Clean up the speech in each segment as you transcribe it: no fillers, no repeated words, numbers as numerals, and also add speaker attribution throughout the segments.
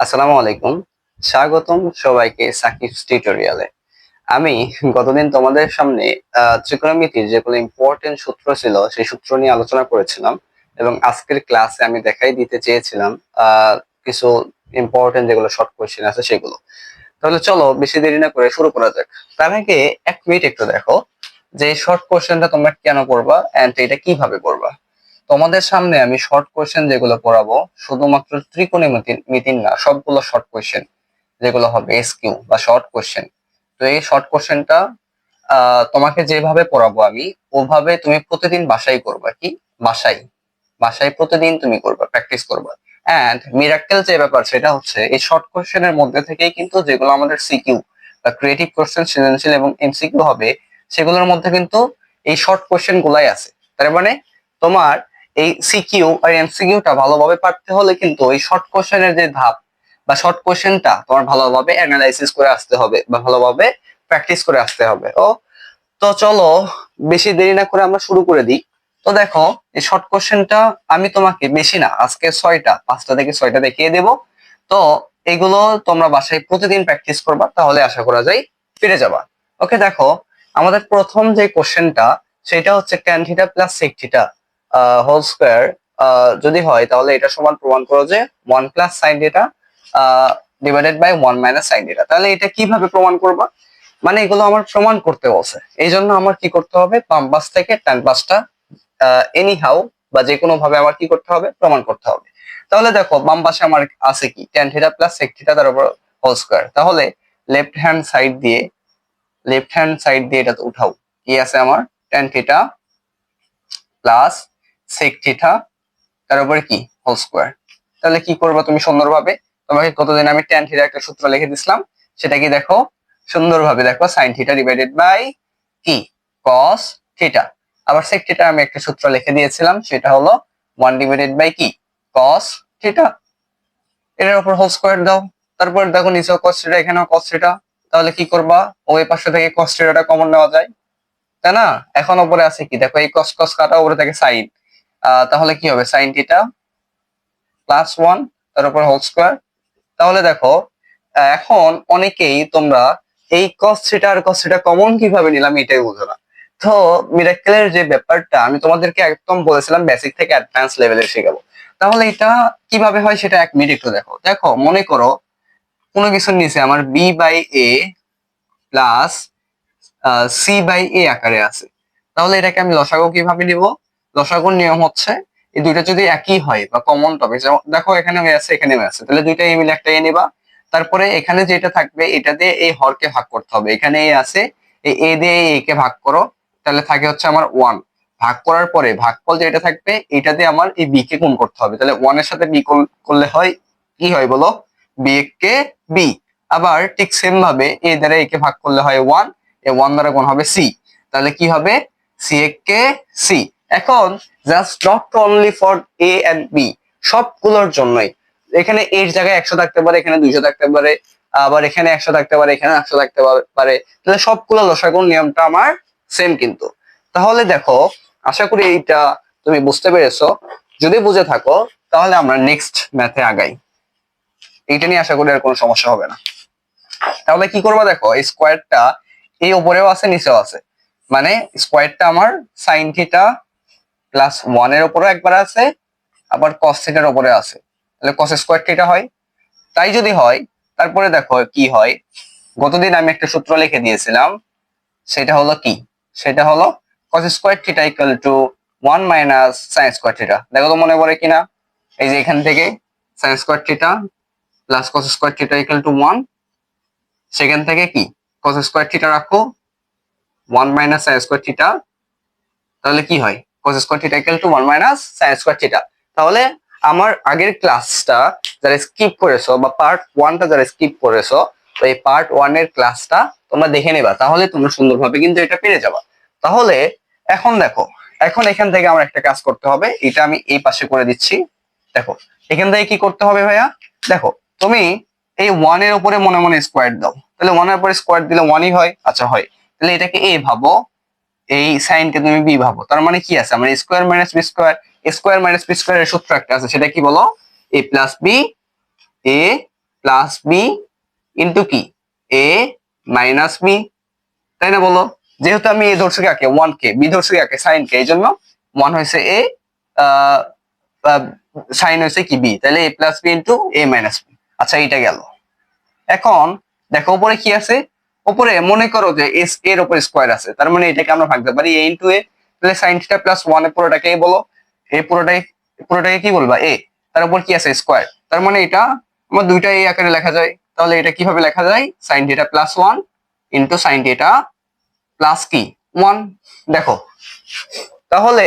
Speaker 1: আসসালামু আলাইকুম। স্বাগতম সবাইকে সাকিবস টিউটোরিয়ালে। আমি গতদিন তোমাদের সামনে ত্রিকোণমিতির যেগুলো ইম্পর্টেন্ট সূত্র ছিল সেই সূত্র নিয়ে আলোচনা করেছিলাম এবং আজকের ক্লাসে আমি দেখাই দিতে চেয়েছিলাম কিছু ইম্পর্টেন্ট যেগুলো শর্ট কোয়েশ্চেন আছে সেগুলো। তাহলে চলো বেশি দেরি না করে শুরু করা যাক। তার আগে 1 মিনিট একটু দেখো যে শর্ট কোয়েশ্চেনটা তোমরা কেন করবা এন্ড এটা কিভাবে করবা। তোমাদের সামনে আমি শর্ট কোয়েশ্চেন যেগুলো পড়াবো শুধুমাত্র ত্রিকোণমিতির না, সবগুলো শর্ট কোয়েশ্চেন যেগুলো হবে এসকিউ বা শর্ট কোয়েশ্চেন। তো এই শর্ট কোয়েশ্চেনটা তোমাকে যেভাবে পড়াবো আমি ওভাবে তুমি প্রতিদিন বাসায় করবা। কি বাসায় বাসায় প্রতিদিন তুমি করবা, প্র্যাকটিস করবা। এন্ড মিরাক্কেল যে ব্যাপার সেটা হচ্ছে এই শর্ট কোয়েশ্চেনের মধ্যে থেকেই কিন্তু যেগুলো আমাদের সিকিউ বা ক্রিয়েটিভ কোয়েশ্চেন, সৃজনশীল এবং এমসিকিউ হবে সেগুলোর মধ্যে কিন্তু এই শর্ট কোয়েশ্চেন গুলাই আছে। তার মানে তোমার এই সিকিউ আর এমসিকিউটা ভালোভাবে পারতে হলে কিন্তু এই শর্ট কোশ্চেনের যে ধাপ বা শর্ট কোশ্চেনটা তোমার ভালোভাবে অ্যানালাইসিস করে আসতে হবে বা ভালোভাবে প্র্যাকটিস করে আসতে হবে। তো চলো বেশি দেরি না করে আমরা শুরু করে দিই। তো দেখো এই শর্ট কোশ্চেনটা আমি তোমাকে বেশি না, আজকে 5টা থেকে 6টা দেখিয়ে দেব। তো এগুলো তোমরা বাসায় প্রতিদিন প্র্যাকটিস করবা, তাহলে আশা করা যায় ফিরে যাবা। ওকে, দেখো আমাদের প্রথম যে কোশ্চেনটা সেটা হচ্ছে tan theta plus sec theta whole square যদি হয় তাহলে এটা সমান প্রমাণ করো যে 1 plus sine theta divided by 1 minus sine theta. তাহলে এটা কিভাবে প্রমাণ করবা? মানে এগুলো আমার প্রমাণ করতে বলছে, এই জন্য আমার কি করতে হবে, বাম পাশ থেকে ট্যান পাশটা এনি হাউ বা যে কোনো ভাবে আমার কি করতে হবে, প্রমাণ করতে হবে। তাহলে দেখো বাম পাশে আমার আছে কি, tan theta plus sec theta তার উপর হোল স্কোয়ার। তাহলে লেফট হ্যান্ড সাইড দিয়ে এটা তো উঠাও। কি আছে আমার, tan theta plus sec theta তার উপরে কি হোল স্কোয়ার। তাহলে কি করবা তুমি সুন্দরভাবে, তোমাকে কতদিন আমি ট্যান থিটা একটা সূত্র লিখে দিছিলাম, সেটা কি দেখো সুন্দরভাবে দেখো, সাইন থিটা ডিভাইডেড বাই কি কস থিটা। আবার সেক থিটা আমি একটা সূত্র লিখে দিয়েছিলাম, সেটা হলো 1 ডিভাইডেড বাই কি কস থিটা। এটার উপর হোল স্কোয়ার দাও। তারপর দেখো নিচেও কস থিটা, এখানেও কস থিটা। তাহলে কি করবা, ওই পাশে থেকে কস থিটাটা কমন নেওয়া যায়, তাই না? এখন উপরে আছে কি দেখো, এই কস কস কাটা, উপরে থেকে সাইন, তাহলে কি হবে, সাইন থিটা প্লাস 1 তার উপর হোল স্কোয়ার। তাহলে দেখো এখন অনেকেই তোমরা এই cos থিটা আর cos থিটা কমন কিভাবে নিলাম এটাই বুঝো না। তো মিরাক্কেলের যে ব্যাপারটা আমি তোমাদেরকে একদম বলেছিলাম বেসিক থেকে অ্যাডভান্স লেভেলে শেখাবো। তাহলে এটা কিভাবে হয় সেটা 1 মিনিট একটু দেখো। দেখো মনে করো কোনো কিছুর নিচে আমার B by A plus C by A আকারে আছে। তাহলে এটাকে আমি লসাগু কিভাবে নিব? লসাগুর নিয়ম হচ্ছে এই দুইটা যদি একই হয় বা কমন টপিক, দেখো এখানে হয়ে আছে এখানে হয়ে আছে, তাহলে দুইটা এ মিলে একটা এ নিবা। তারপরে এখানে যেটা থাকবে এটা দিয়ে এই হরকে ভাগ করতে হবে, এখানে এ আছে, এই এ দিয়ে এই এ কে ভাগ করো, তাহলে থাকে হচ্ছে আমার 1। ভাগ করার পরে ভাগফল যেটা থাকবে এটা দিয়ে আমার এই বি কে গুণ করতে হবে, তাহলে 1 এর সাথে বি করলে হয় কি হয় বলো, বি কে বি। আবার ঠিক সেম ভাবে এ দ্বারা এ কে ভাগ করলে হয় 1, এ 1 দ্বারা গুণ হবে সি, তাহলে কি হবে সি এ কে সি। এখন just not only for A and B, সবগুলোর জন্যই এখানে এর জায়গায় 100 থাকতে পারে, এখানে 200 থাকতে পারে, আবার এখানে 100 থাকতে পারে, এখানে 100 থাকতে পারে। তাহলে সবগুলো লসাগুর নিয়মটা আমার সেম কিন্তু। তাহলে দেখো আশা করি এইটা তুমি বুঝতে পেরেছো। যদি বুঝে থাকো তাহলে আমরা নেক্সট ম্যাথে আগাই, এইটা নিয়ে আশা করি আর কোনো সমস্যা হবে না। তাহলে কি করবো, দেখো এই স্কোয়ারটা এই উপরেও আছে নিচেও আছে, মানে স্কোয়ারটা আমার সাইন থিটা প্লাস 1 এর উপরেও একবার আছে, আবার কস থিটার উপরে আছে, তাহলে কস স্কোয়ার থিটা হয়। তাই যদি হয় তারপরে দেখো কি হয়, গতদিন আমি একটা সূত্র লিখে দিয়েছিলাম, সেটা হলো কি, সেটা হলো cos square theta equal to 1 minus sine square theta. দেখো তো মনে পড়ে কিনা, এই যে এখান থেকে sine square theta plus cos square theta equal to 1, সেখান থেকে কি কস স্কোয়ার থিটা রাখো 1 মাইনাস সাইন স্কোয়ার থিটা, তাহলে কি হয় cos square theta equal to 1 minus sin square theta. তাহলে আমার আগের ক্লাসটা যারা স্কিপ করেছো বা পার্ট 1টা যারা স্কিপ করেছো, তো এই পার্ট 1 এর ক্লাসটা তোমরা দেখে নেবা, তাহলে তোমরা সুন্দরভাবে কিন্তু এটা পেরে যাবা। তাহলে এখন দেখো, এখন এখান থেকে আমার একটা কাজ করতে হবে, এটা আমি এই পাশে করে দিচ্ছি। দেখো এখান থেকে কি করতে হবে ভাইয়া, দেখো তুমি এই 1 এর উপরে মনে মনে স্কোয়ার দাও, তাহলে 1 এর উপরে স্কোয়ার দিলে 1ই হয়, আচ্ছা হয়। তাহলে এটাকে এ ভাবো, এই সাইনকে তুমি বি ভাবো, তার মানে কি আছে আমার square minus B square. Square minus B square এর সূত্র একটা আছে, সেটা কি বলো, A plus B A plus B into কি এ মাইনাস বি, তাই না বলো? যেহেতু আমি এ ধরছি কাকে, ওয়ান কে, বি ধরছি কাকে, সাইন কে, এই জন্য ওয়ান হয়েছে এ, সাইন হয়েছে কি বি, তাহলে এ প্লাস বি ইন্টু এ মাইনাস বি। আচ্ছা এইটা গেল। এখন দেখো উপরে কি আছে, উপরে মনে করো যে এস এর উপর স্কোয়ার আছে, তার মানে এটাকে আমরা ভাঙতে পারি এ ইন্টু এ, তাহলে সাইন থিটা প্লাস ওয়ান এর পুরোটাকে এ বলো, এই পুরোটাকে কি বলবা এ, তার উপর কি আছে স্কোয়ার, তার মানে এটা আমার দুইটা এই আকারে লেখা যায়। তাহলে এটা কিভাবে লেখা যায়, sine theta plus one into sine theta plus কি ওয়ান। দেখো তাহলে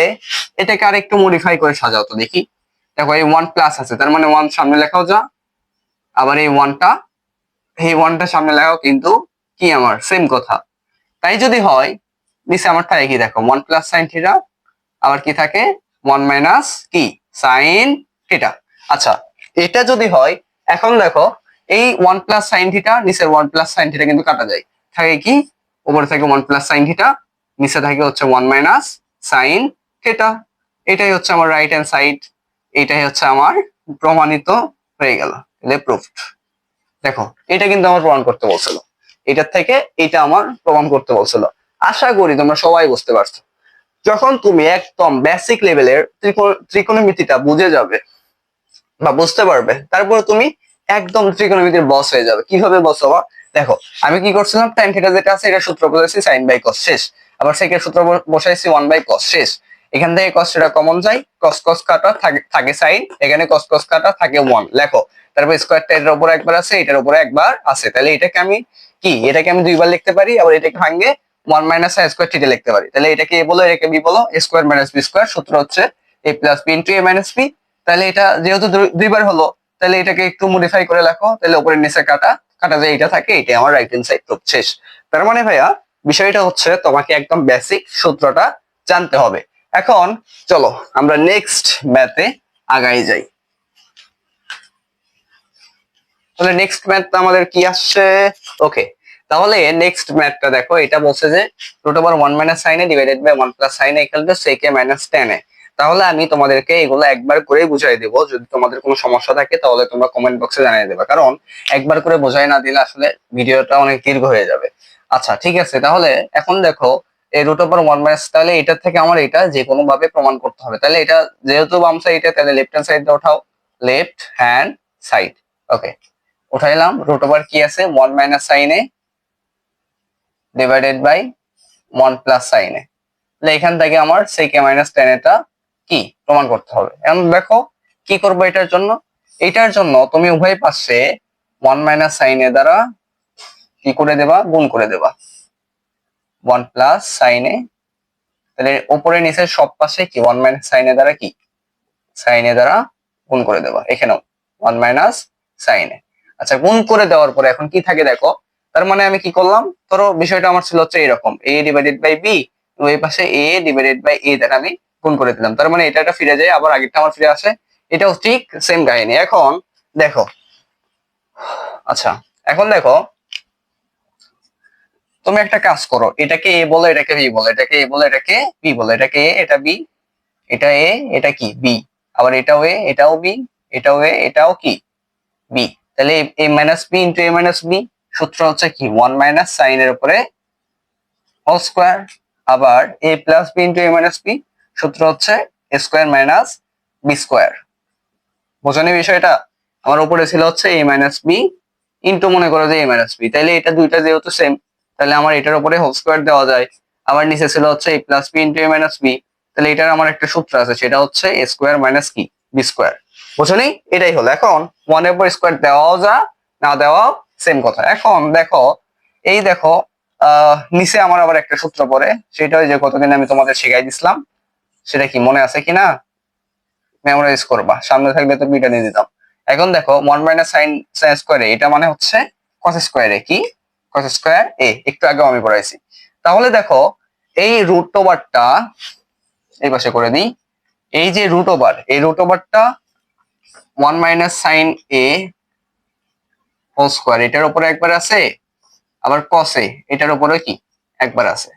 Speaker 1: এটাকে আর একটু মডিফাই করে সাজাও তো দেখি। দেখো এই ওয়ান প্লাস আছে, তার মানে ওয়ান সামনে লেখাও যা, আবার এই ওয়ানটা সামনে লেখাও, কিন্তু কি আমার সেম কথা। তাই যদি হয় নিচে আমার থাকে কি, দেখো ওয়ান প্লাস সাইন থিটা, আবার কি থাকে ওয়ান মাইনাস কি সাইন থিটা। আচ্ছা এটা যদি হয়, এখন দেখো এই ওয়ান প্লাস সাইন থিটা, নিচের ওয়ান প্লাস সাইন থিটা কিন্তু কাটা যায়, থাকে কি উপরে থাকে ওয়ান প্লাস সাইন থিটা, নিচে থাকে হচ্ছে ওয়ান মাইনাস সাইন থিটা। এটাই হচ্ছে আমার রাইট হ্যান্ড সাইড, এটাই হচ্ছে আমার প্রমাণিত হয়ে গেল, প্রুফড। দেখো এটা কিন্তু আমার প্রমাণ করতে বলছিল, এটার থেকে এটা আমার প্রমাণ করতে বলছিল। আশা করি তোমরা সবাই বুঝতে পারছো। যখন তুমি একদম বেসিক লেভেলের ত্রিকোণমিতিটা বুঝে যাবে বা বুঝতে পারবে, তারপরে তুমি একদম ত্রিকোণমিতির বস হয়ে যাবে। কিভাবে বস হবা, দেখো আমি কি করছিলাম, tan থিটা যেটা আছে এটা সূত্র বসাইছি sin বাই cos শেষ, আবার সেকের সূত্র বসাইছি 1 বাই cos শেষ, এখান থেকে cos থিটা কমন যায়, cos cos কাটা থাকে sin, এখানে cos cos কাটা থাকে 1 লেখো, তারপর স্কয়ারটা এটার উপরে একবার আছে, এটার উপরে একবার আছে, তাহলে এটাকে আমি কি, এটাকে আমি দুইবার লিখতে পারি, আবার এটাকে ভাঙে 1 মাইনাস a স্কয়ার থিটা লিখতে পারি, তাহলে এটাকে a বলো, এটাকে b বলো, a square minus b square, সূত্র হচ্ছে a plus b into a minus b। তাহলে এটা যেহেতু দুইবার হলো, তাহলে এটাকে একটু মডিফাই করে লেখো, তাহলে উপরে নিচে কাটা কাটা যে এটা থাকে, এটা আমার রাইট হ্যান্ড সাইড প্রুফ শেষ। তার মানে ভাইয়া বিষয়টা হচ্ছে তোমাকে একদম বেসিক সূত্রটা জানতে হবে। এখন চলো আমরা নেক্সট ম্যাথে আগাই যাই। তাহলে নেক্সট ম্যাথটা আমাদের কি আসছে, ওকে। তাহলে নেক্সট ম্যাথটা দেখো, এটা বলছে যে root over one minus sine A divided by one plus sine A equal to sec A minus tan A. তাহলে আমি তোমাদেরকে এগুলো একবার করে বুঝাই দেবো, যদি তোমাদের কোনো সমস্যা থাকে তাহলে তোমরা কমেন্ট বক্সে জানিয়ে দেবে, কারণ একবার করে বোঝাই না দিলে আসলে ভিডিওটা অনেক দীর্ঘ হয়ে যাবে। আচ্ছা ঠিক আছে, তাহলে এখন দেখো এই রুট ওভার ওয়ান মাইনাস, তাহলে এটার থেকে আমার এটা যে কোনো ভাবে প্রমাণ করতে হবে, তাহলে এটা যেহেতু বাম সাইডে, তাহলে লেফট হ্যান্ড সাইডে ওঠাও, লেফট হ্যান্ড সাইড, ওকে উঠাইলাম। রুট ওভার কি আছে, one minus sine A divided by one plus sine A, তাহলে এখান থেকে আমার সেক এ মাইনাস টেন এটা কি প্রমাণ করতে হবে। এখন দেখো কি করবো এটার জন্য তুমি উভয় পাশে ওয়ান মাইনাস সাইন এ দ্বারা কি করে দেবা, গুণ করে দেবা ওয়ান প্লাস সাইন এ, তাহলে উপরে নিচে সব পাশে কি ওয়ান মাইনাস সাইন এ দ্বারা কি সাইন এ দ্বারা গুণ করে দেবা, এখানেও ওয়ান মাইনাস সাইন এ। আচ্ছা গুণ করে দেওয়ার পরে এখন কি থাকে দেখো, তার মানে আমি কি করলাম, ধরো বিষয়টা আমার ছিল হচ্ছে এরকম, এ ডিভাইডেড বাই বি, ওই পাশে এ ডিভাইডেড বাই এ দ্বারা আমি গুণ করে দিলাম, তার মানে এটা ফিরে যায়, আবার আগেরটা আমার ফিরে আসে, এটাও ঠিক সেম কাহিনী। এখন দেখো, আচ্ছা এখন দেখো তুমি একটা কাজ করো, এটাকে এ বলো, এটাকে বি বলো, এটাকে এ বলো, এটাকে বি বলো, এটাকে এ, এটা বি, এটা এ, এটা কি বি, আবার এটাও এ, এটাও বি, এটাও এ, এটাও কি বি, তাহলে এ মাইনাস বি ইন্টু এ মাইনাস বি, সূত্র হচ্ছে কি ওয়ান মাইনাস সাইন এর উপরে হোল স্কোয়ার, আবার এ প্লাস বি ইন্টু এ মাইনাস বি, সূত্র হচ্ছে এ স্কোয়ার মাইনাস বি স্কোয়ার। বোঝানি বিষয়টা, আমার উপরে ছিল হচ্ছে এ মাইনাস বি ইন্টু মনে করো যে এ মাইনাস বি, তাহলে এটা দুইটা যেহেতু সেম, তাহলে আমার এটার উপরে হোল স্কোয়ার দেওয়া যায়, আবার নিচে ছিল হচ্ছে এ প্লাস বি ইন্টু এ মাইনাস বি, তাহলে এটার আমার একটা সূত্র আছে, সেটা হচ্ছে এ স্কোয়ার মাইনাস কি বি স্কোয়ার। বুঝনি, এটাই হলো। এখন ওয়ানের উপর স্কোয়ার দেওয়াও যা, না দেওয়াও সেম কথা। এখন দেখো এই দেখো নিচে আমার আবার একটা সূত্র পড়ে, সেটা ওই যে কতদিন আমি তোমাদের শিখাই দিছিলাম, সেটা কি মনে আছে কিনা মেমোরাইজ করবা, সামনে থাকলে তো বিটা নিয়ে দিতাম। এখন দেখো one minus sign sine square এটা মানে হচ্ছে কস স্কোয়ার এ, কি কস স্কোয়ার এ, একটু আগেও আমি পড়াইছি। তাহলে দেখো এই রুট ওভারটা এই পাশে করে দিই, এই যে রুট ওভার, এই রুট ওভারটা ওয়ান মাইনাস সাইন এ হোল স্কোয়ার এটার উপরে একবার আছে, আবার কস এ এটার উপরে কি একবার আছে,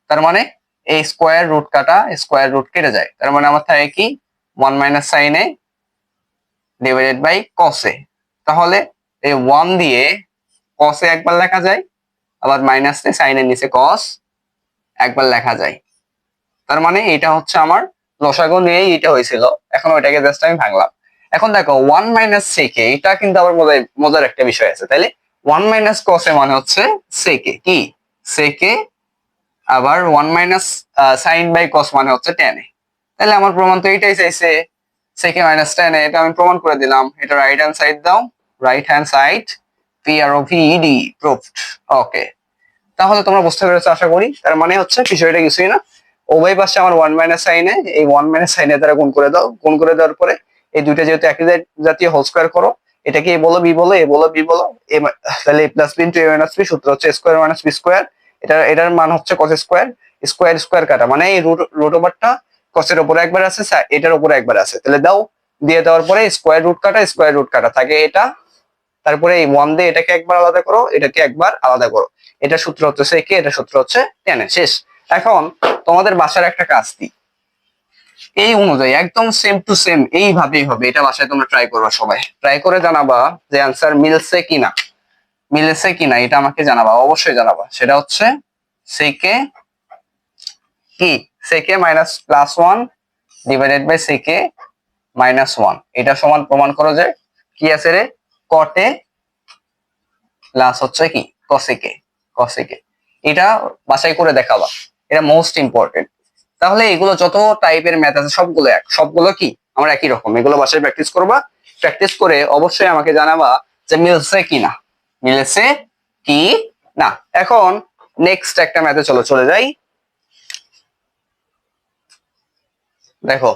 Speaker 1: তার মানে এই স্কোয়ার রুট কাটা স্কোয়ার রুট কেটে যায়, তার মানে আমার থাকে কি one minus sine A divided by cos A. তাহলে এই 1 দিয়ে কসে একবার লেখা যায়, আবার মাইনাস দিয়ে সাইনের নিচে কস একবার লেখা যায়। তার মানে এটা হচ্ছে আমার লসাগু নিয়েই এটা হয়েছিল, এখন ওইটাকে জাস্ট আমি ভাঙলাম। এখন দেখো 1 মাইনাস সেকে, এটা কিন্তু আবার মজার একটা বিষয় আছে। তাইলে 1 মাইনাস কসে মানে হচ্ছে সেকে কি সেকে, আবার 1 মাইনাস সাইন বাই কস মানে হচ্ছে টেনে। তাহলে আমার প্রমাণ তো এটাই চাইছে, সেকে মাইনাস টেনে, এটা আমি প্রমাণ করে দিলাম। এটা রাইট হ্যান্ড সাইড দাও, right hand side PROVED proved. Okay, তাহলে তোমরা বুঝতে পেরেছো আশা করি। তার মানে হচ্ছে বিষয়টা কিছুই না, উভয় পাশে আমার 1 মাইনাস সাইনে, এই 1 মাইনাস সাইনে দ্বারা গুণ করে দাও, গুণ করে দেওয়ার পরে এই দুইটা যেহেতু একই জাতীয় হোল স্কয়ার করো, এটাকে এ বলো বি বলো, এ বলো বি বলো, তাহলে এ প্লাস বি ইন্টু এ মাইনাস বি, সূত্র হচ্ছে স্কয়ার মাইনাস বি স্কয়ার। এটার মান হচ্ছে কস স্কয়ার, স্কয়ার স্কয়ার কাটা মানে এই রুট ওভারটা কসের উপরে একবার আছে, এটার উপরে একবার আছে, তাহলে দাও, দিয়ে দেওয়ার পরে স্কয়ার রুট কাটা থাকে এটা, তারপরে এই 1 দিয়ে এটাকে একবার আলাদা করো, এটাকে একবার আলাদা করো, এটা সূত্র হচ্ছে সেকে, এটা সূত্র হচ্ছে টেনে। শেষ। এখন তোমাদের বাসার একটা কাজ দিই, এই অনুযায়ী একদম সেম টু সেম এইভাবেই হবে, এটা বাসায় তোমরা ট্রাই করবা, সবাই ট্রাই করে জানাবা যে অ্যান্সার মিলছে কিনা এটা আমাকে জানাবা, অবশ্যই জানাবা। সেটা হচ্ছে সেকে কি সেকে মাইনাস প্লাস 1 ডিভাইডেড বাই সেকে মাইনাস 1, এটা সমান প্রমাণ করো যে কি আছে রে, কটে প্লাস হচ্ছে কি কসেকে। এটা বাছাই করে দেখাবা, এটা মোস্ট ইম্পর্টেন্ট। তাহলে এগুলো যত টাইপের ম্যাথ আছে সবগুলো সবগুলো কি আমরা একই রকম, এগুলো বাসায় প্র্যাকটিস করবা, প্র্যাকটিস করে অবশ্যই আমাকে জানাবা যে মিলছে কি না। এখন নেক্সট একটা ম্যাথে চলে যাই। দেখো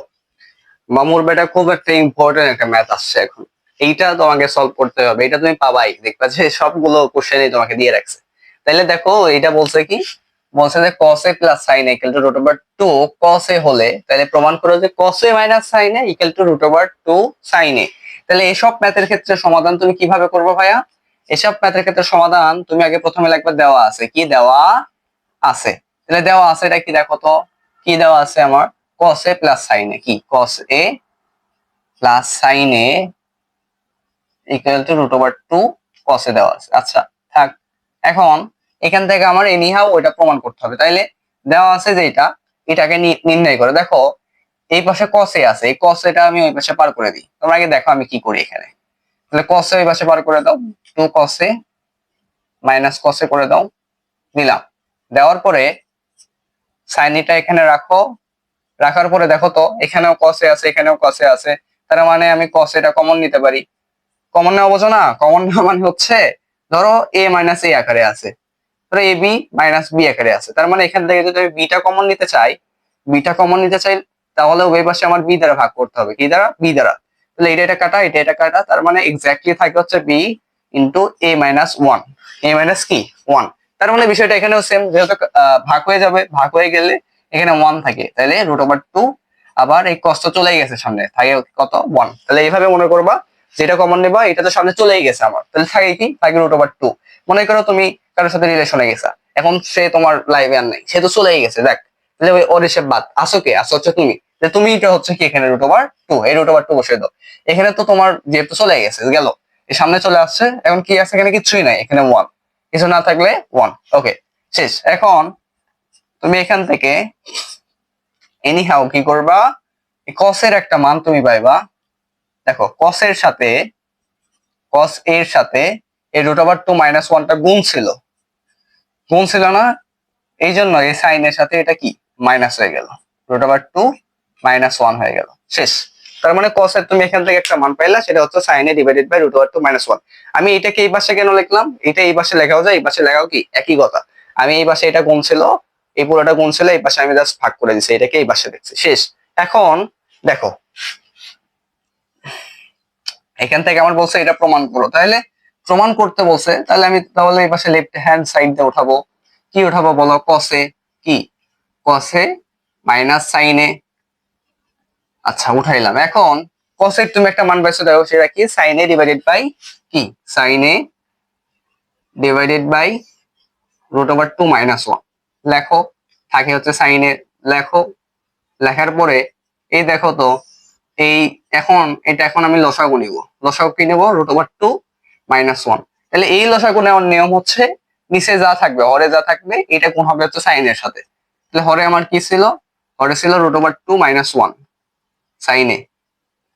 Speaker 1: মামুর বেটা খুব একটা ইম্পর্টেন্ট একটা ম্যাথ আসছে এখন, এইটা তোমাকে সলভ করতে হবে, এটা তুমি পাবাই, দেখবা যে সবগুলো কোশ্চেনই তোমাকে দিয়ে রাখছে। তাইলে দেখো এটা বলছে কি, বলছে যে cos a plus sin a equal to root over 2 cos a হলে, তাহলে প্রমাণ করো যে cos a minus sin a equal to root over 2 sin a। তাহলে এসব ম্যাথের ক্ষেত্রে সমাধান তুমি কিভাবে করবে ভাইয়া? এসব ম্যাথের ক্ষেত্রে সমাধান তুমি আগে প্রথমে লিখবে দেওয়া আছে, কি দেওয়া আছে, তাহলে দেওয়া আছে এটা কি দেখো তো, কি দেওয়া আছে আমার, cos a plus sin a, কি cos a plus sin a equal to root over 2 cos a দেওয়া আছে। আচ্ছা থাক, এখন এখান থেকে আমার এনিহাও ওইটা প্রমাণ করতে হবে। তাইলে দেওয়া আছে যে এটাকে নির্ণয় করে, দেখো এই পাশে cos a আছে, এই cos a টা আমি ওই পাশে পার করে দিই। তোমরা আগে দেখো আমি কি করি এখানে, তাহলে cos a ওই পাশে পার করে দাও, 2 cos a minus cos a করে দাও, দিলাম। দেওয়ার পরে sin এটা এখানে রাখো, রাখার পরে দেখো তো এখানেও cos a আছে, এখানেও cos a আছে, তার মানে আমি cos a টা কমন নিতে পারি। কমন নেওয়া বোঝো না, কমন নেওয়া মানে হচ্ছে ধরো a মাইনাস a আকারে আছে, ধরো এ বি মাইনাস বি আকারে আছে, তার মানে এখান থেকে যদি আমি বিটা কমন নিতে চাই, তাহলে ওই পাশে আমার বি দ্বারা ভাগ করতে হবে, কি দ্বারা, বি দ্বারা। তাহলে এটা কাটা, এটা কাটা, তার মানে এক্স্যাক্টলি থাকে হচ্ছে বি ইন্টু এ মাইনাস 1, এ মাইনাস কি 1। তার মানে বিষয়টা এখানেও সেম, যেহেতু ভাগ হয়ে যাবে, ভাগ হয়ে গেলে এখানে 1 থাকে, তাহলে রুট ওভার 2, আবার এই কষ্ট চলে গেছে সামনে, থাকে কত 1। তাহলে এইভাবে মনে করবা, যেটা কমন নেবা এটা তো সামনে চলেই গেছে আমার, তাহলে থাকে কি, থাকে রুট ওভার 2। মনে করো তুমি কারোর সাথে রিলেশনে গেছা, এখন সে তোমার লাইভে আর নাই, সে তো চলেই গেছে, দেখ, তাহলে ওর হিসেব বাদ, আসো কে, আসো হচ্ছে তুমি, তুমি এটা হচ্ছে কি এখানে রুট ওভার 2, এই রুট ওভার 2 বসে দাও। এখানে তো তোমার যেহেতু চলে গেছে গেল, এই সামনে চলে আসছে, এখন কি আছে এখানে, কিছুই নাই, এখানে 1, কিছু না থাকলে 1। ওকে শেষ। এখন তুমি এখান থেকে এনিহাও কি করবা, cos এর একটা মান তুমি পাইবা। দেখো cos এর সাথে এই রুট ওভার 2 মাইনাস 1টা গুণ ছিল না, এই জন্য এই সাইন এর সাথে এটা কি মাইনাস হয়ে গেল, রুট ওভার 2 মাইনাস 1 হয়ে গেল। শেষ। তার মানে cos এর তুমি এখান থেকে একটা মান পাইলা, সেটা হচ্ছে sine A divided by root over 2 minus 1। আমি এটাকে এই পাশে কেন লিখলাম, এটা এই পাশে লেখাও যায়, এই পাশে লেখাও কি একই কথা। আমি এই পাশে এটা গুণ ছিল, এই পুরোটা গুণ ছিল, এই পাশে আমি জাস্ট ভাগ করে দিচ্ছি, এটাকে এই পাশে দেখছি। শেষ। এখন দেখো এখান থেকে আমার বলছে এটা প্রমাণ করো, তাহলে প্রমাণ করতে বলছে, তাহলে এই পাশে লেফট হ্যান্ড সাইড দিয়ে উঠাবো, কি উঠাবো বলো, কসে কি কসে মাইনাস সাইনে। আচ্ছা উঠাইলাম। এখন কসের তুমি একটা মান পাইছো, দেখো সেটা কি, সাইনে ডিভাইডেড বাই কি, সাইনে divided by root over 2 minus 1 লেখো, থাকে হচ্ছে সাইনে, লেখো, লেখার পরে এই দেখো তো এই এখন আমি লসাগু নিব। লসাগু কি নেব? √2 - 1। তাহলে এই লসাগু নেওয়ার নিয়ম হচ্ছে নিচে যা থাকবে, হরে যা থাকবে, এটা কোন হবে হচ্ছে সাইনের সাথে। তাহলে হরে আমার কি ছিল? হরে ছিল √2 - 1 সাইনে।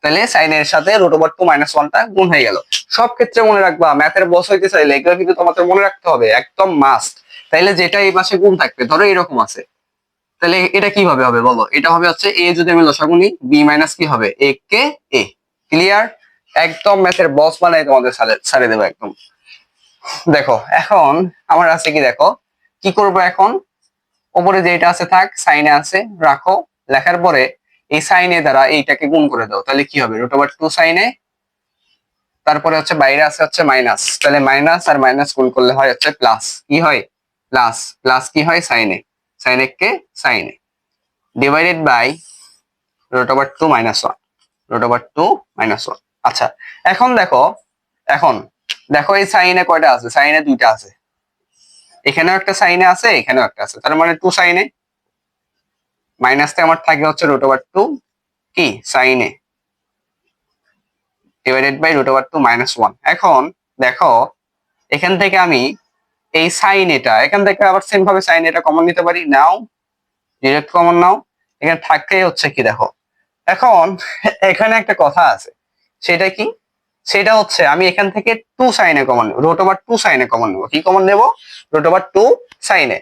Speaker 1: তাহলে সাইনের সাথে √2 - 1টা গুণ হয়ে গেল। সব ক্ষেত্রে মনে রাখবা, ম্যাথের বস হইতে চাইলে এগুলো কিন্তু তোমাদের মনে রাখতে হবে, একদম মাস্ট। তাইলে যেটা এই পাশে গুণ থাকবে, ধরো এরকম আছে, তাহলে এটা কিভাবে হবে বলো? এটা হবে হচ্ছে এ যদি আমি লসাগু নিই, বি মাইনাস কি হবে? এ কে এ। ক্লিয়ার? একদম ম্যাথের বস বানাই তোমাদের ছাড়ে দেবো একদম। দেখো এখন আমার আছে কি, দেখো কি করব এখন। ওপরে যেটা আছে থাক, সাইনে আছে রাখো। লেখার পরে এই সাইনে দ্বারা এইটাকে গুণ করে দাও, তাহলে কি হবে? √2 সাইনে, তারপরে হচ্ছে বাইরে আছে হচ্ছে মাইনাস, তাহলে মাইনাস আর মাইনাস গুণ করলে হয় হচ্ছে প্লাস। কি হয়? প্লাস। প্লাস কি হয়? সাইনে। সাইনে কে সাইনে, ডিভাইডেড বাই √2 - 1। √2 - 1। আচ্ছা, এখন দেখো, এখন দেখো এই সাইনে কয়টা আছে? সাইনে দুইটা আছে, এখানেও একটা সাইনে আছে, এখানেও একটা আছে, তার মানে 2 সাইনে। মাইনাসতে আমার থাকে হচ্ছে √2 কি সাইনে, ডিভাইডেড বাই √2 - 1। এখন দেখো এখান থেকে আমি এই সাইন, এটা এখান থেকে আবার সেম ভাবে সাইন এটা কমন নিতে পারি। নাও, ডিরেক্ট কমন নাও। এখানে থাকতেই হচ্ছে কি, দেখো এখন এখানে একটা কথা আছে, সেটা কি? সেটা হচ্ছে আমি এখান থেকে 2 সাইনে কমন নেব, √2 সাইনে কমন নেব। কি কমন নেব? √2 সাইনে।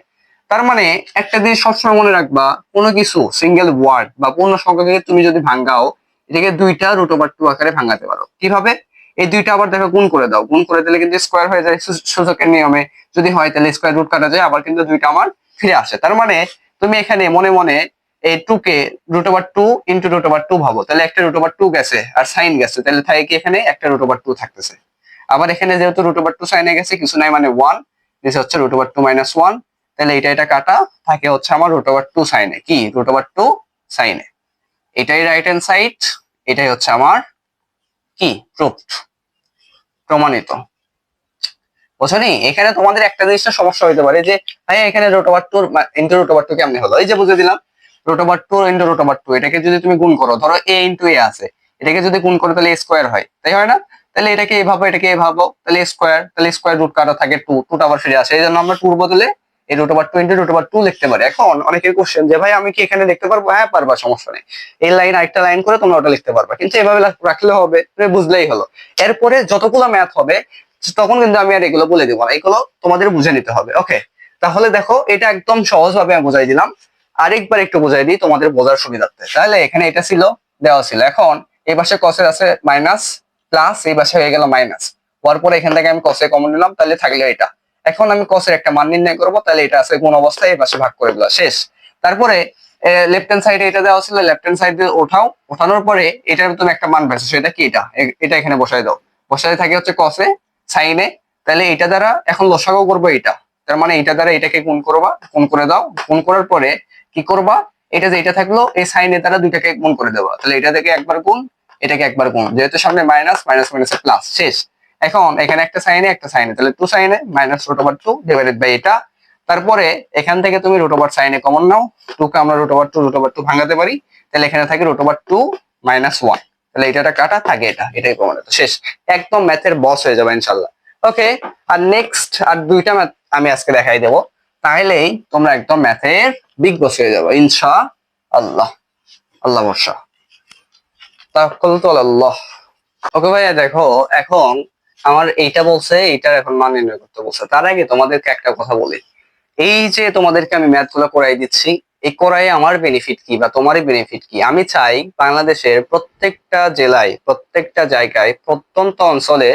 Speaker 1: তার মানে একটা জিনিস সবসময় মনে রাখবা, কোনো কিছু সিঙ্গেল ওয়ার্ড বা পূর্ণ সংখ্যাকে তুমি যদি ভাঙাও, এটাকে দুইটা √2 আকারে ভাঙাতে পারো। কিভাবে? এই দুইটা আবার দেখো গুণ করে দাও, গুণ করে দিলে কিন্তু স্কোয়ার হয়ে যায় সূচকের নিয়মে। যদি হয় তাহলে স্কোয়ার রুট কাটা যায়, আবার কিন্তু দুইটা আমার ফিরে আসে। তার মানে তুমি এখানে মনে মনে এই 2 কে √2 ইন্টু √2 ভাবো, তাহলে একটা √2 গেছে আর সাইন গেছে, তাহলে থাকে কি এখানে একটা √2 থাকতেছে। আবার এখানে যেহেতু √2 সাইনে গেছে, কিছু নাই মানে 1, নিচে হচ্ছে √2 - 1। তাহলে এটা কাটা, থাকে হচ্ছে আমার √2 সাইনে, কি √2 সাইনে। এটাই রাইট হ্যান্ড সাইড, এটাই হচ্ছে আমার কি প্রুফড, প্রমাণিত। বুঝনি? এখানে তোমাদের একটা জিনিসটা সমস্যা হইতে পারে যে ভাই এখানে √2 ইন্টু √2 কেমনে হলো? এই যে বুঝে দিলাম, √2 ইন্টু √2, এটাকে যদি তুমি গুণ করো, ধরো এ ইন্টু এ আছে, এটাকে যদি গুণ করো তাহলে স্কোয়ার হয়, তাই হয় না? তাহলে এটাকে এভাবে, এটাকে এভাবে, তাহলে স্কোয়ার, তাহলে স্কোয়ার রুট কাটা থাকে 2, 2টা আবার ফিরে আসে, এই জন্য আমরা 2 বদলে এই √2 ইন্টু √2 লিখতে পারি। এখন অনেকের কোশ্চেন যে ভাই আমি কি এখানে লিখতে পারবো? হ্যাঁ পারবা, সমস্যা নেই। এই লাইন আরেকটা লাইন করে তোমরা ওটা লিখতে পারবা, কিন্তু এভাবে রাখলে হবে, তুমি বুঝলেই হলো। এরপরে যতগুলো ম্যাথ হবে তখন কিন্তু আমি আর এগুলো বলে দিব না, এগুলো তোমাদের বুঝে নিতে হবে। ওকে, তাহলে দেখো এটা একদম সহজ ভাবে আমি বুঝাই দিলাম। আরেকবার একটু বুঝাই দিই তোমাদের বোঝার সুবিধার্থে। তাহলে এখানে এটা ছিল, দেওয়া ছিল। এখন এই পাশে কসের আছে মাইনাস, প্লাস এই পাশে হয়ে গেল মাইনাস, হওয়ার পরে এখান থেকে আমি কসে কমন নিলাম, তাহলে থাকলো এটা। এখন আমি কসের একটা মান নির্ণয় করবো, তাহলে এটা আছে কোন অবস্থায়, এই পাশে ভাগ করে দিলাম, শেষ। তারপরে লেফট হ্যান্ড সাইডে এটা দেওয়া ছিল, লেফট হ্যান্ড সাইডে ওঠাও, ওঠানোর পরে এটার তুমি একটা মান পাইছো, সেটা কি? এটা এখানে বসাই দাও। বসাই থাকে হচ্ছে কসে সাইনে, তাহলে এটা দ্বারা এখন লসাগু করবো এটা, তার মানে এটা দ্বারা এটাকে গুণ করবা, গুণ করে দাও। গুণ করার পরে কি করবা? এটা যে এটা থাকলো, এই সাইনের দ্বারা দুইটাকে গুণ করে দেবা, তাহলে এটা থেকে একবার গুণ, এটাকে একবার গুণ, যেহেতু সামনে মাইনাস, মাইনাস মাইনাসে প্লাস, শেষ। এখন এখানে একটা সাইনে, একটা সাইনে, তাহলে 2 সাইনে মাইনাস √2 ডিভাইডেড বাই এটা। তারপরে এখান থেকে তুমি √2 সাইনে কমন নাও, 2 কে আমরা √2 ভাঙাতে পারি, তাহলে এখানে থাকে √2 - 1। তাহলে এটা কাটা থাকে, এটাই প্রমাণিত, শেষ। একদম ম্যাথের বস হয়ে যাবে ইনশাল্লাহ। ওকে, আর নেক্সট আর দুইটা ম্যাথ আমি আজকে দেখাই দেবো, তাহলেই তোমরা একদম ম্যাথের বিগ বস হয়ে যাবে ইনশা আল্লাহ। আল্লাহ ভরসা, তাওয়াক্কালতু আলাল্লাহ। ওকে ভাইয়া, দেখো এখন আমার এইটা বলছে, এইটার এখন মান নির্ণয় করতে বলছে। তার আগে তোমাদেরকে একটা কথা বলি, এই যে তোমাদেরকে আমি ম্যাথ গুলো করাই দিচ্ছি, এই করাই আমার বেনিফিট কি বা তোমারই বেনিফিট কি? আমি চাই বাংলাদেশের প্রত্যেকটা জেলায়, প্রত্যেকটা জায়গায়, প্রত্যন্ত অঞ্চলে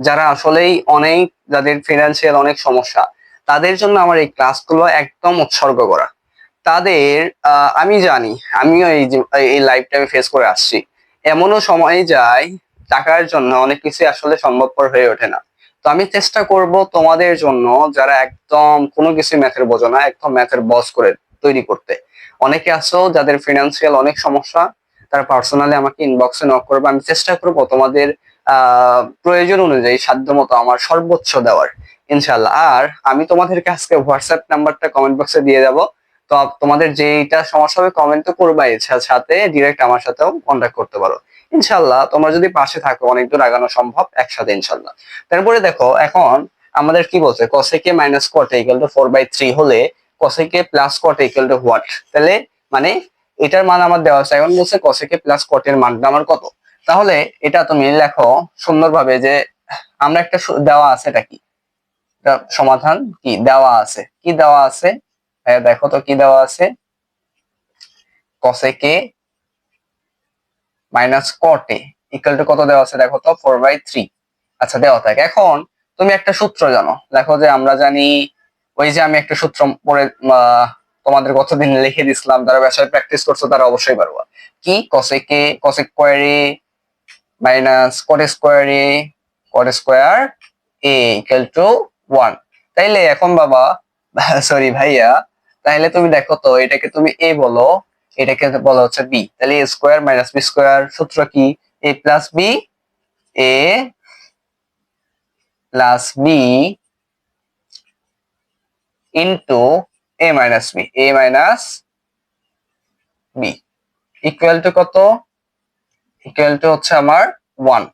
Speaker 1: যারা আসলেই অনেক, যাদের ফিনান্সিয়াল অনেক সমস্যা, তাদের জন্য আমার এই ক্লাসগুলো একদম উৎসর্গ করা। তাদের আমি জানি, আমিও এই যে এই লাইফটা আমি ফেস করে আসছি, এমনও সময় যায় টাকার জন্য অনেক কিছু আসলে সম্ভবপর হয়ে ওঠে না। তো আমি চেষ্টা করব তোমাদের জন্য, যারা একদম কোনো কিছু ম্যাথের বোঝো না, একদম ম্যাথের বস করে তৈরি করতে। অনেকে আছো যাদের ফিনান্সিয়াল অনেক সমস্যা, তারা পার্সোনালি আমাকে ইনবক্সে নক করবে, আমি চেষ্টা করব তোমাদের প্রয়োজন অনুযায়ী সাধ্যমতো আমার সর্বোচ্চ দেওয়ার, ইনশাল্লাহ। আর আমি তোমাদেরকে আজকে হোয়াটসঅ্যাপ নাম্বারটা কমেন্ট বক্সে দিয়ে যাব। তো তোমাদের যেটা সমস্যা হবে কমেন্ট তো করবাই, সাথে ডিরেক্ট আমার সাথেও কন্ট্যাক্ট করতে পারো। ইনশাল্লাহ তোমরা যদি পাশে থাকো অনেক দূর আগানো সম্ভব একসাথে ইনশাল্লাহ। তারপরে দেখো এখন আমাদের কি বলছে cosec a minus cot a equal to 4/3 হলে cosec a plus cot a equal to what, তাহলে মানে এটার মান আমার দেওয়া আছে, এখন বলছে cosec a plus cot এর মানটা আমার কত। তাহলে এটা তুমি লেখো সুন্দরভাবে যে আমরা একটা দেওয়া আছে, এটা কি, এটা সমাধান কি দেওয়া আছে, কি দেওয়া আছে দেখো তো কি দেওয়া আছে, cosec a minus cot a equal two কত দেওয়া আছে দেখো তো 4/3। আচ্ছা দেওয়া থাকে। এখন তুমি একটা সূত্র জানো, দেখো যে আমরা জানি ওই যে আমি একটা সূত্র পরে তোমাদের কতদিন লিখে দিছিলাম, যারা বাসায় প্র্যাকটিস করছো তারা অবশ্যই পারবা। কি cosec a cosec square a minus cot square a cot square a equal two 1। তাইলে এখন বাবা সরি ভাইয়া, তাহলে তুমি দেখো তো এটাকে তুমি a বলো, এটাকে বলা হচ্ছে b, তাহলে a square minus b square সূত্র কি a plus b, a plus b into a minus b, a minus b equal to কত, ইকুয়াল টু হচ্ছে আমার 1।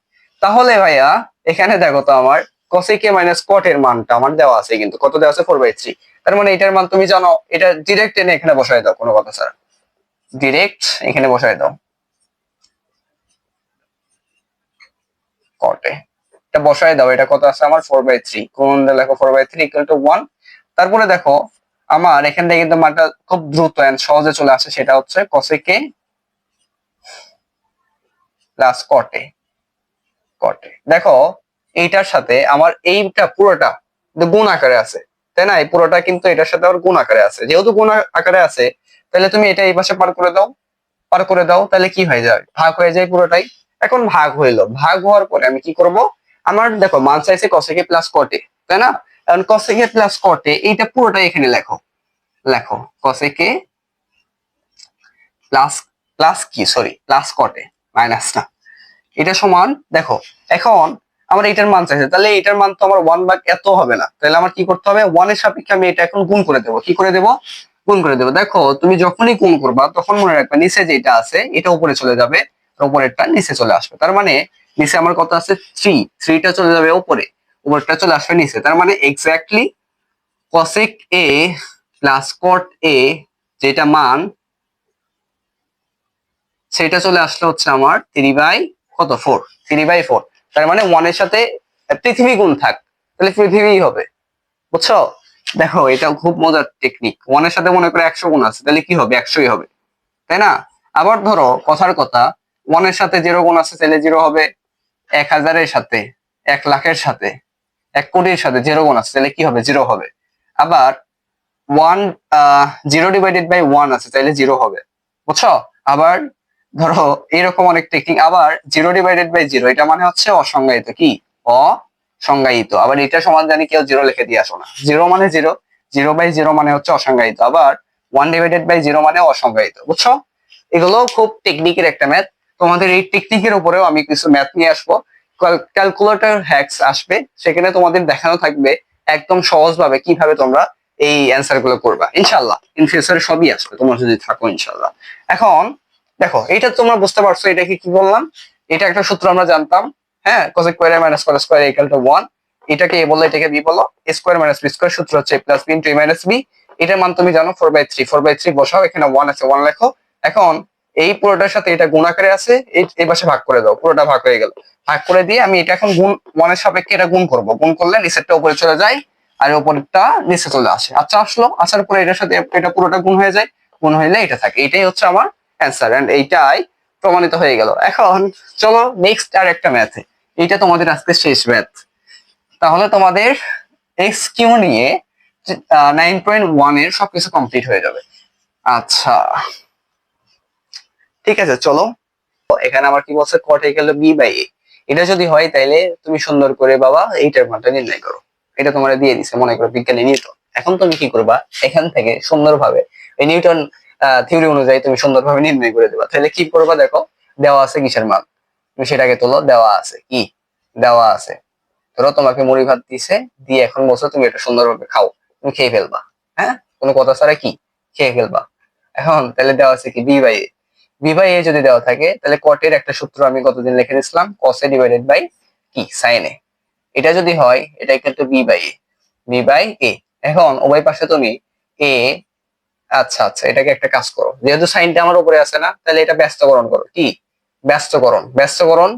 Speaker 1: তাহলে ভাইয়া এখানে দেখো তো আমার cosec a মাইনাস cot এর মানটা আমার দেওয়া আছে, কিন্তু কত দেওয়া আছে 4/3। তার মানে এটার মান তুমি জানো, এটা ডিরেক্ট এনে এখানে বসায় দাও, কোনো কথা ছাড়া ডিরেক্ট এখানে বসায় দাও cot এ, এটা বসায় দাও, এটা কত আছে আমার 4/3, কোন লেখো 4/3 ইকুয়াল টু 1। তারপরে দেখো আমার এখান থেকে কিন্তু মানটা খুব দ্রুত এন্ড সহজে চলে আসে, সেটা হচ্ছে cosec a plus cot a, cot a দেখো এইটার সাথে আমার এইটা পুরোটা গুণ আকারে আছে, তাই না, এই পুরোটা কিন্তু এটার সাথে আবার গুণ আকারে আছে, যেহেতু গুণ আকারে আছে তাহলে তুমি এটা এই পাশে পার করে দাও, পার করে দাও, তাহলে কি হয়ে যায় ভাগ হয়ে যায় পুরোটাই। এখন ভাগ হইলো, ভাগ হওয়ার পরে আমি কি করব, আমার দেখো মান চাইছে cosec a plus cot a, তাই না, এখন cosec a plus cot a এইটা পুরোটাই এখানে লেখো, লেখো cosec a প্লাস প্লাস কি sorry plus cot a minus না, এটা সমান দেখো। এখন আমার এটার মান চাইছে, তাহলে এটার মান তো আমার 1/, এত হবে না, তাহলে আমার কি করতে হবে 1 এর সাপেক্ষে আমি এটা এখন গুণ করে দেবো, কি করে দেবো গুণ করে দেবো। দেখো তুমি যখনই গুণ করবা তখন মনে রাখবে নিচে যেটা আছে এটা উপরে চলে যাবে, উপরেরটা নিচে চলে আসবে। তার মানে নিচে আমার কত আছে 3, 3টা চলে যাবে উপরে, উপরেরটা চলে আসবে নিচে। তার মানে exactly cosec a plus cot a যেটা মান সেটা চলে আসলে হচ্ছে আমার 3/4, 3/4। তার মানে 1 এর সাথে পৃথিবী গুণ থাক, তাহলে পৃথিবী হবে, বুঝছো। দেখো এটা খুব মজার টেকনিক, 1 এর সাথে মনে করে 100 গুণ আছে, তাহলে কি হবে 100ই হবে, তাই না। আবার ধরো কথার কথা 1 এর সাথে 0 গুণ আছে, তাহলে 0 হবে। 1000 এর সাথে, 1,00,000 এর সাথে, 1 কোটির সাথে 0 গুণ আছে, তাহলে কি হবে 0 হবে। আবার 1 0 ডিভাইডেড বাই 1 আছে, তাহলে 0 হবে, বুঝছো। আবার ধরো এরকম অনেক টেকনিক, আবার 0 ডিভাইডেড বাই 0 এটা মানে হচ্ছে অসংজ্ঞায়িত, কি অসংজ্ঞায়িত। আবার এটা সমান জানি কেউ 0 লিখে দিয়ে আসো না, 0 মানে 0, 0/0 মানে হচ্ছে অসংজ্ঞায়িত, আবার 1 ডিভাইডেড বাই 0 মানে অসংজ্ঞায়িত, বুঝছো। এগুলো খুব টেকনিকের একটা ম্যাথ, তোমাদের এই টেকনিকের উপরেও আমি কিছু ম্যাথ নিয়ে আসবো, ক্যালকুলেটর হ্যাকস আসবে, সেখানে তোমাদের দেখানো থাকবে একদম সহজভাবে কিভাবে তোমরা এই অ্যান্সার গুলো করবা ইনশাল্লাহ। ইন ফিউচারে সবই আসবে তোমরা যদি থাকো ইনশাল্লাহ। এখন দেখো এটা তোমরা বুঝতে পারছো, এটাকে কি বললাম, এটা একটা সূত্র আমরা জানতাম, হ্যাঁ cosec square minus cot square equal to 1। এটাকে এ বললে এটাকে বি বলো, a square minus b square সূত্র হচ্ছে a plus b into a minus b। এটার মান তুমি জানো 4/3, 4/3 বসাও, এখানে 1 আছে 1 লেখো। এখন এই পুরোটার সাথে এটা গুণ আকারে আছে, এই পাশে ভাগ করে দাও, পুরোটা ভাগ হয়ে গেল। ভাগ করে দিয়ে আমি এটা এখন গুণ 1 এর সাপেক্ষে এটা গুণ করব, গুণ করলে নিচেরটা উপরে চলে যায় আর উপরেরটা নিচে চলে আসে। আচ্ছা আসলো, আসার পরে এটার সাথে এটা পুরোটা গুণ হয়ে যায়, গুণ হইলে এটা থাকে, এটাই হচ্ছে আমার অ্যান্সার, এন্ড এইটাই প্রমাণিত হয়ে গেল। এখন চলো নেক্সট আর একটা ম্যাথে, এইটা তোমাদের আজকে শেষ ম্যাথ, তাহলে তোমাদের এক্স কিউ নিয়ে 9.1 এর সবকিছু কমপ্লিট হয়ে যাবে। আচ্ছা ঠিক আছে চলো, এখানে আমার কি বলছে cot ইকুয়াল টু b/a, এটা যদি হয় তাইলে তুমি সুন্দর করে বাবা এইটার মানটা নির্ণয় করো। এটা তোমার দিয়ে দিছে মনে করো বিজ্ঞানী নিউটন। এখন তুমি কি করবা, এখান থেকে সুন্দরভাবে এই নিউটন থিওরি অনুযায়ী তুমি সুন্দরভাবে নির্ণয় করে দেবা। তাহলে কি করবা দেখো, দেওয়া আছে কিসের মান, তুমি সেটাকে তোলো, দেওয়া আছে কি, দেওয়া আছে ধরো তোমাকে মুড়ি ভাত দিছে, দিয়ে এখন বলছো তুমি এটা সুন্দরভাবে খাও, তুমি খেয়ে ফেলবা, হ্যাঁ কোনো কথা ছাড়া কি খেয়ে ফেলবা। এখন তাহলে দেওয়া আছে কি b/a, বি বাই এ যদি দেওয়া থাকে তাহলে কটের একটা সূত্র আমি কতদিন লিখে দিয়েছিলাম, কস এ ডিভাইডেড বাই কি সাইন এ। এটা যদি হয় এটা কিন্তু B by A, B by A. এখন উভয় পাশে তুমি এ, আচ্ছা আচ্ছা এটাকে একটা কাজ করো, যেহেতু সাইনটা আমার উপরে আছে না, তাহলে এটা ব্যস্তকরণ করো। কি ব্যস্তকরণ? ব্যস্তকরণ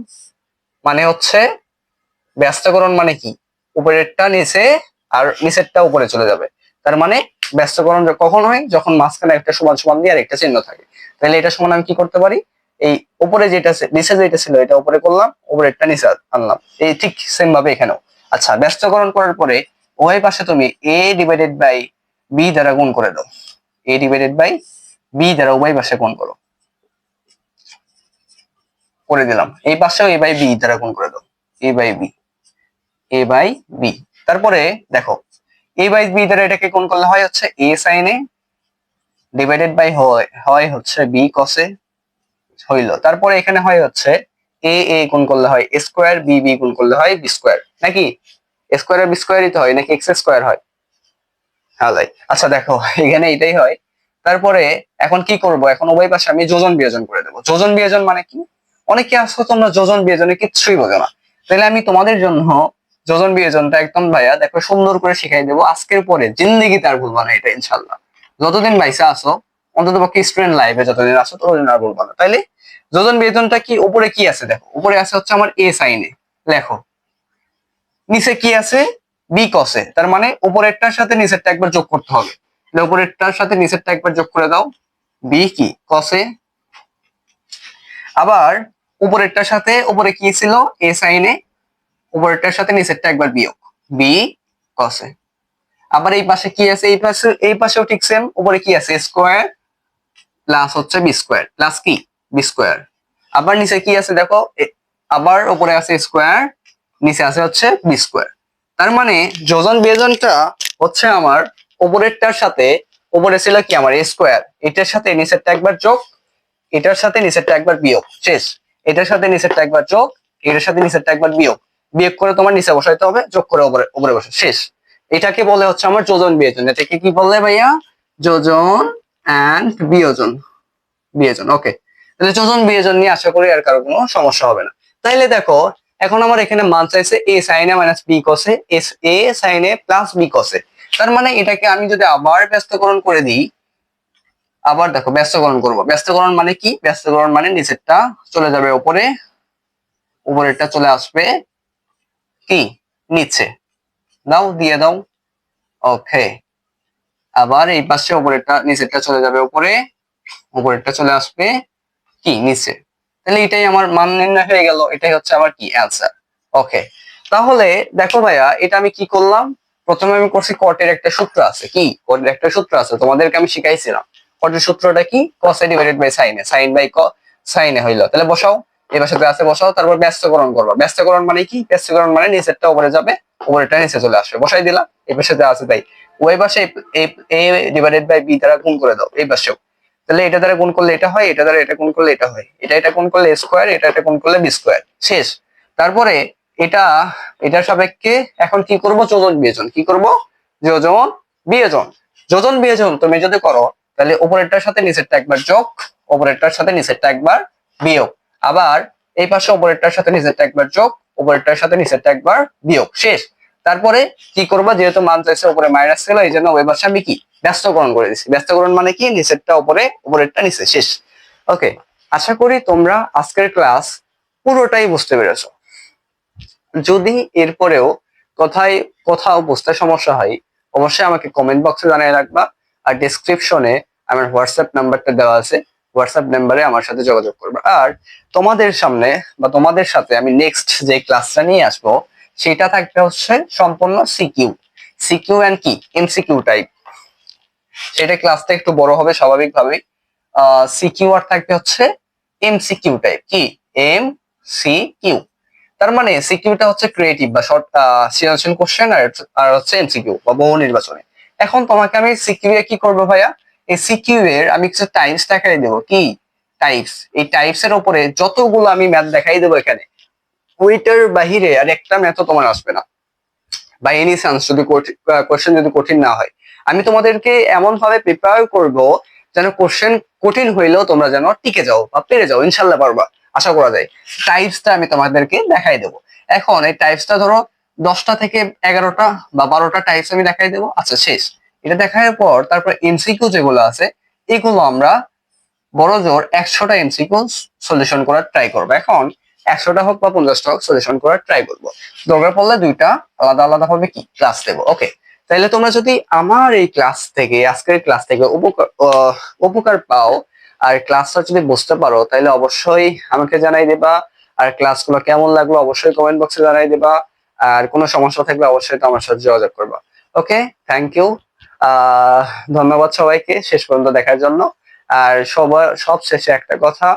Speaker 1: মানে হচ্ছে, ব্যস্তকরণ মানে কি, উপরেরটা নিচে আর নিচেরটা উপরে চলে যাবে। তার মানে ব্যস্তকরণ কখন হয়, যখন মাঝখানে একটা সমান সমান দিয়ে আর একটা চিহ্ন থাকে। তাহলে এটা সমান আমি কি করতে পারি, এই উপরে যেটা নিচে যেটা ছিল এটা উপরে করলাম, উপরেরটা নিচে আনলাম, এই ঠিক সেম ভাবে এখানেও। আচ্ছা ব্যস্তকরণ করার পরে উভয় পাশে তুমি এ ডিভাইডেড বাই বি দ্বারা গুণ করে দাও, এ ডিভাইডেড বাই বি দ্বারা উভয় পাশে গুণ করো, করে দিলাম। এই পাশেও এ বাই বি দ্বারা গুণ করে দাও, A by B, A by B. তারপরে দেখো এ বাই বি দ্বারা এটাকে কোন করলে হয় হচ্ছে এ সাইন এ ডিভাইডেড বাই হয় হচ্ছে বি কস এ হইল। তারপরে এখানে হয় হচ্ছে এ এ গুণ করলে হয় এ স্কোয়ার, বি বি গুণ করলে হয় বি স্কোয়ার, নাকি এ স্কোয়ার আর বি স্কোয়ারই তো হয়, নাকি এক্স স্কোয়ার হয়? হ্যাঁ ভাই। আচ্ছা দেখো এখানে এটাই হয়। তারপরে এখন কি করব, এখন উভয় পাশে আমি যোজন বিয়োজন করে দেবো। যোজন বিয়োজন মানে কি, অনেকে আসো তোমরা যোজন বিয়োজনে কিচ্ছুই বোঝো না, তাহলে আমি তোমাদের জন্য যোজন বিয়োজনটা একদম ভাইয়া দেখো সুন্দর করে শিখাই দেবো। আজকের পরে জিন্দেগি তার ভুলবা না এটা ইনশাল্লাহ, যতদিন বাইসা আসো, অন্তত পক্ষে স্টুডেন্ট লাইফে যতদিন আসো ততদিন আর ভুলবা না। তাইলে যোজন বিয়োজনটা কি, উপরে কি আছে দেখো, উপরে আছে হচ্ছে আমার এ সাইনে, লেখো। নিচে কি আছে, বি কসে, তার মানে উপরেরটার সাথে নিচেরটা একবার যোগ করতে হবে। উপরেরটার সাথে নিচেরটা একবার যোগ করে দাও, বি কি কসে। আবার উপরেরটার সাথে, উপরে কি ছিল এ সাইনে, উপরেরটার সাথে নিচেরটা একবার বিয়োগ, বি কসে। আবার এই পাশে কি আছে, এই পাশেও ঠিক সেম, উপরে কি আছে স্কোয়ার প্লাস হচ্ছে বি স্কোয়ার, প্লাস কি বি স্কোয়ার। আবার নিচে কি আছে দেখো, আবার উপরে আছে স্কোয়ার, নিচে আছে হচ্ছে বি স্কোয়ার। তার মানে যোজন বিয়োজনটা হচ্ছে আমার উপরেরটার সাথে, উপরে ছিল কি আমার এ স্কোয়ার, এটার সাথে নিচেরটা একবার যোগ, এটার সাথে নিচেরটা একবার বিয়োগ, শেষ। এটার সাথে নিচেরটা একবার যোগ, এটার সাথে নিচেরটা একবার বিয়োগ, বিয়োগ করে তোমার নিচে বসাইতে হবে, যোগ করে উপরে উপরে বসে, শেষ। এটাকে বলে হচ্ছে আমার যোজন বিয়োজন। এটাকে কি বললে ভাইয়া, যোজন এন্ড বিয়োজন, বিয়োজন। ওকে, তাহলে যোজন বিয়োজন নিয়ে আশা করি আর কারো কোনো সমস্যা হবে না। তাইলে দেখো এখন আমার এখানে মান চাইছে এ সাইন এ মাইনাস বি কসে, এ সাইন এ প্লাস বি কসে। তার মানে এটাকে আমি যদি আবার ব্যস্তকরণ করে দিই, আবার দেখো ব্যস্তকরণ করব, ব্যস্তকরণ মানে কি, ব্যস্তকরণ মানে নিচেরটা চলে যাবে উপরে, উপরেরটা চলে আসবে কি নিচে, দাও দিয়ে দাও। ওকে, আবার এই পাশে উপরেরটা নিচেরটা চলে যাবে উপরে, উপরেরটা চলে আসবে কি নিচে। তাহলে এটাই আমার মান নির্ণয় হয়ে গেল, এটাই হচ্ছে আমার কি অ্যান্সার। ওকে, তাহলে দেখো ভাইয়া এটা আমি কি করলাম, প্রথমে আমি করছি কটের একটা সূত্র আছে, কি কটের একটা সূত্র আছে তোমাদেরকে আমি শিখাইছিলাম। কটের সূত্রটা কি, cos a divided by sin a, sin by sin a হইলো। তাহলে বসাও, এবার সাথে আছে বসাও, তারপর ব্যস্তকরণ করবা। ব্যস্তকরণ মানে কি, ব্যস্তকরণ মানে নিচেরটা উপরে যাবে, উপরেরটা নিচে চলে আসবে, বসাই দিলাম। এবার সাথে আছে তাই ওই পাশে a ডিভাইডেড বাই b দ্বারা গুণ করে দাও, এই পাশেও। তাহলে এটা দ্বারা গুণ করলে এটা হয়, এটা দ্বারা এটা গুণ করলে এটা হয়, এটা গুণ করলে স্কোয়ার, এটা গুণ করলে বি স্কোয়ার, শেষ। তারপরে এটা, এটার সাপেক্ষে এখন কি করব, যোজন বিয়োজন। কি করব, যোজন বিয়োজন। যোজন বিয়োজন তুমি যদি করো তাহলে উপরেরটার সাথে নিচেরটা একবার যোগ, উপরেরটার সাথে নিচেরটা একবার বিয়োগ, আবার এই পাশে উপরেরটার সাথে নিচেরটা একবার যোগ, উপরেরটার সাথে নিচেরটা একবার বিয়োগ, শেষ। তারপরে কি করবা, যেহেতু মান চাইছে উপরে মাইনাস ছিল, এই জন্য ওই পাশে আমি কি ব্যস্তকরণ করে দিচ্ছি। ব্যস্তকরণ মানে কি, নিচেরটা উপরে, উপরেরটা নিচে, শেষ। ওকে, আশা করি তোমরা আজকের ক্লাস পুরোটাই বুঝতে পেরেছো। যদি এরপরেও কোথাও বুঝতে সমস্যা হয়, অবশ্যই আমাকে কমেন্ট বক্সে জানিয়ে রাখবা। আর ডেসক্রিপশনে আমার হোয়াটসঅ্যাপ নাম্বারটা দেওয়া আছে, হোয়াটসঅ্যাপ নাম্বারে আমার সাথে যোগাযোগ করবে। আর তোমাদের সামনে বা তোমাদের সাথে আমি নেক্সট যে ক্লাসটা নিয়ে আসবো সেটা থাকবে হচ্ছে সম্পূর্ণ সিকিউ, সিকিউ এন্ড কি এমসিকিউ টাইপ। সেটা ক্লাসটা একটু বড় হবে স্বাভাবিকভাবেই। সিকিউ আর থাকবে হচ্ছে এমসিকিউ টাইপ, কি এম সি কিউ। তার মানে সিকিউটা হচ্ছে ক্রিয়েটিভ বা শর্ট সৃজনশীল কোশ্চেন, আর হচ্ছে এমসিকিউ বা বহু নির্বাচনে। এখন তোমাকে আমি সিকিউ এ কি করবো ভাইয়া, এই সিকিউ এর আমি কিছু টাইপস দেখাই দেবো, কি টাইপস, এই টাইপস এর উপরে যতগুলো আমি ম্যাথ দেখাই দেবো এখানে, ওইটার বাহিরে আর একটা ম্যাথও তোমার আসবে না বাই এনি চান্স, যদি কোশ্চেন যদি কঠিন না হয়। আমি তোমাদেরকে এমন ভাবে প্রিপেয়ার করব যেন কোশ্চেন কঠিন হইলেও তোমরা যেন টিকে যাও বা পেরে যাও, ইনশাল্লাহ পারবা, আশা করা যায়। টাইপসটা আমি তোমাদেরকে দেখাই দেবো। এখন এই টাইপসটা ধরো 10টা থেকে 11টা বা 12টা টাইপস আমি দেখাই দেবো, আচ্ছা শেষ। এটা দেখার পর তারপর এমসিকিউ যেগুলো আছে এগুলো আমরা বড় জোর 100টা এমসিকিউ সলিউশন করার ট্রাই করবো। এখন 100টা হোক বা 50টা হোক সলিউশন করার ট্রাই করবো। দরকার পড়লে 2টা আলাদা আলাদা ভাবে কি ক্লাস দেবো, ওকে? তাইলে তোমরা যদি আমার এই ক্লাস থেকে, আজকের ক্লাস থেকে উপকার পাও আর ক্লাসটা যদি বুঝতে পারো, তাহলে অবশ্যই আমাকে জানাই দেবা। আর ক্লাসগুলো কেমন লাগলো অবশ্যই কমেন্ট বক্সে জানাই দেবা। আর কোনো সমস্যা থাকলে অবশ্যই তো আমার সাথে যোগাযোগ করবা। ওকে, থ্যাংক ইউ। ধন্যবাদ সবাইকে শেষ পর্যন্ত দেখার জন্য। আর সব শেষে একটা কথা,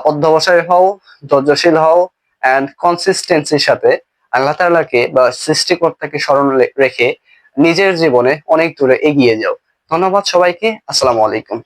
Speaker 1: অধ্যবসায়ী হও, ধৈর্যশীল হও, এন্ড কনসিস্টেন্সির সাথে আল্লাহ তাআলাকে বা সৃষ্টিকর্তাকে স্মরণ রেখে নিজের জীবনে অনেক দূরে এগিয়ে যাও। ধন্যবাদ সবাইকে, আসসালামু আলাইকুম।